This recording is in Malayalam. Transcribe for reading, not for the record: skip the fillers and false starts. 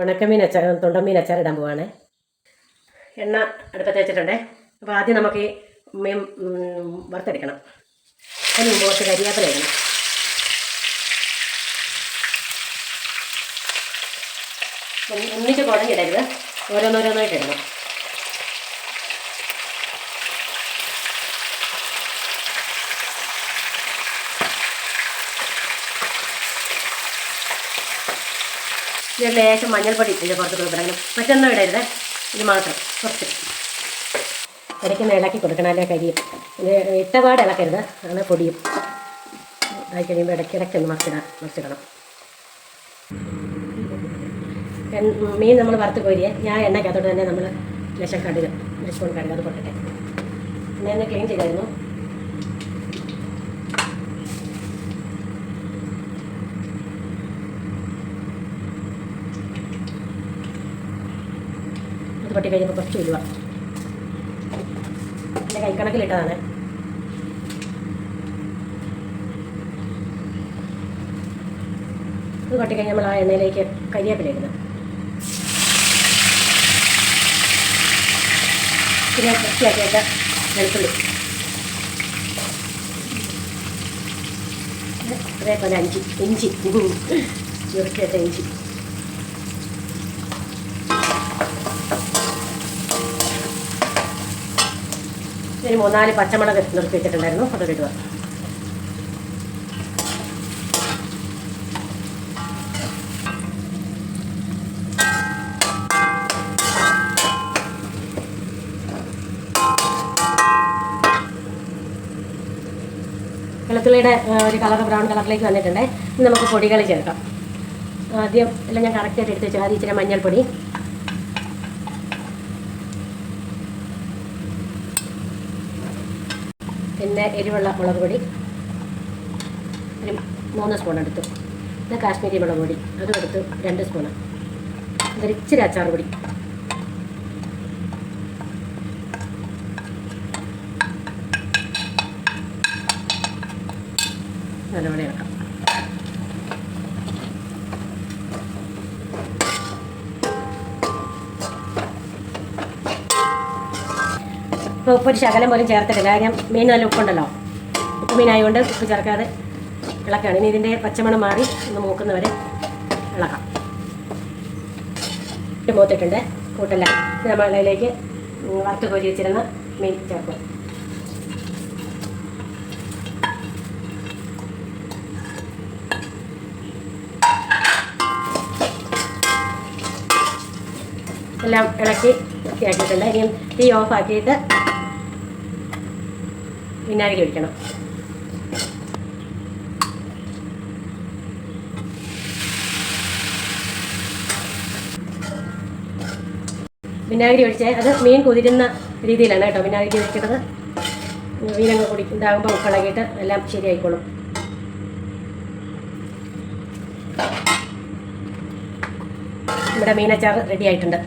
ഉണക്കമീൻ അച്ചാർ തുണ്ടമീൻ അച്ചാർ ഇടാൻ പോവാണ്. എണ്ണ അടുപ്പത്ത് വെച്ചിട്ടുണ്ട്. അപ്പോൾ ആദ്യം നമുക്ക് ഈ മീൻ വറുത്തെടുക്കണം. അതിന് മുമ്പ് കുറച്ച് കരിയാപ്പില ഇടണം. ഒന്നിച്ച് കുഴഞ്ഞിടരുത്, ഓരോന്നോരോന്നായിട്ട് ഇടണം. ഇതിൽ ലേശം മഞ്ഞൾപ്പൊടി ഇതിൻ്റെ പുറത്ത് കൊടുക്കണം. മറ്റൊന്നും ഇടരുത്, ഇത് മാത്രം കുറച്ച് ഇടയ്ക്ക് ഇളക്കി കൊടുക്കണം. അല്ലെ കരിയും. ഇത് ഇട്ടപാട് ഇളക്കരുത്, അങ്ങനെ പൊടിയും. ആയി കഴിയുമ്പോൾ ഇടയ്ക്കിടയ്ക്ക് മറിച്ചിടണം. മീൻ നമ്മൾ വറുത്ത് കോരിയെ ഞാൻ എണ്ണയ്ക്കകത്തോട്ട് തന്നെ നമ്മൾ ലേശം കടുക്, 1 സ്പൂൺ കടുക് അത് പൊട്ടട്ടെ. ഞാൻ ക്ലീൻ ചെയ്തായിരുന്നു. അത് പൊട്ടി കഴിയുമ്പോൾ കുറച്ച് ഉലുവ എൻ്റെ കൈക്കണക്കിലിട്ടതാണ്. അത് പൊട്ടിക്കഴിഞ്ഞ് നമ്മൾ ആ എണ്ണയിലേക്ക് കരിയാപ്പില ഇടുന്നത്. പിന്നെ വൃത്തിയാക്കിയിട്ട് വെളുത്തുള്ളി, അതേപോലെ ഇഞ്ചി വൃത്തിയായിട്ട് ഇഞ്ചി, ഒരു 3-4 പച്ചമുളക് നിർത്തി വെച്ചിട്ടുണ്ടായിരുന്നു, അതൊക്കെ ഇടുക. വെളുത്തുള്ളിയുടെ ഒരു ബ്രൗൺ കളറിലേക്ക് വന്നിട്ടുണ്ട്. ഇനി നമുക്ക് പൊടികൾ ചേർക്കാം. ആദ്യം എല്ലാം ഞാൻ കറക്റ്റായിട്ട് എടുത്ത് വെച്ചാൽ ആദ്യം ഇച്ചിരി മഞ്ഞൾപ്പൊടി, പിന്നെ എരിവുള്ള മുളക് പൊടി ഒരു 3 സ്പൂൺ എടുത്തു. പിന്നെ കാശ്മീരി മുളക് പൊടി അതും എടുത്തു 2 സ്പൂണ്. ഇതൊരു ഇച്ചിരി അച്ചാർ പൊടി, നല്ലപോലെ ഇളക്കാം. ഇപ്പോൾ ഉപ്പൊരു ശകലം പോലും ചേർത്തിട്ടില്ല. കാര്യം മീൻ നല്ല ഉപ്പുണ്ടല്ലോ. ഉപ്പ് മീനായതുകൊണ്ട് ഉപ്പ് ചേർക്കാതെ ഇളക്കുകയാണ്. ഇനി ഇതിൻ്റെ പച്ചമണം മാറി ഒന്ന് മൂക്കുന്നവരെ ഇളക്കാം. മൂത്തിട്ടുണ്ട് കൂട്ടല്ല. നമ്മൾ അതിലേക്ക് വറുത്ത് കോരി വെച്ചിരുന്ന മീൻ ചേർക്കും. എല്ലാം ഇളക്കി വൃത്തിയാക്കിയിട്ടുണ്ട്. ഇനിയും തീ ഓഫാക്കിയിട്ട് വിനാഗിരി ഒഴിക്കണം. വിനാഗിരി ഒഴിച്ച് അത് മീൻ കുതിരുന്ന രീതിയിലാണ് കേട്ടോ വിനാഗിരി ഒഴിക്കുന്നത്. മീനങ്ങ് ഉണ്ടാകുമ്പോൾ ഉപ്പിളകിയിട്ട് എല്ലാം ശരിയായിക്കോളും. നമ്മുടെ മീനച്ചാർ റെഡി ആയിട്ടുണ്ട്.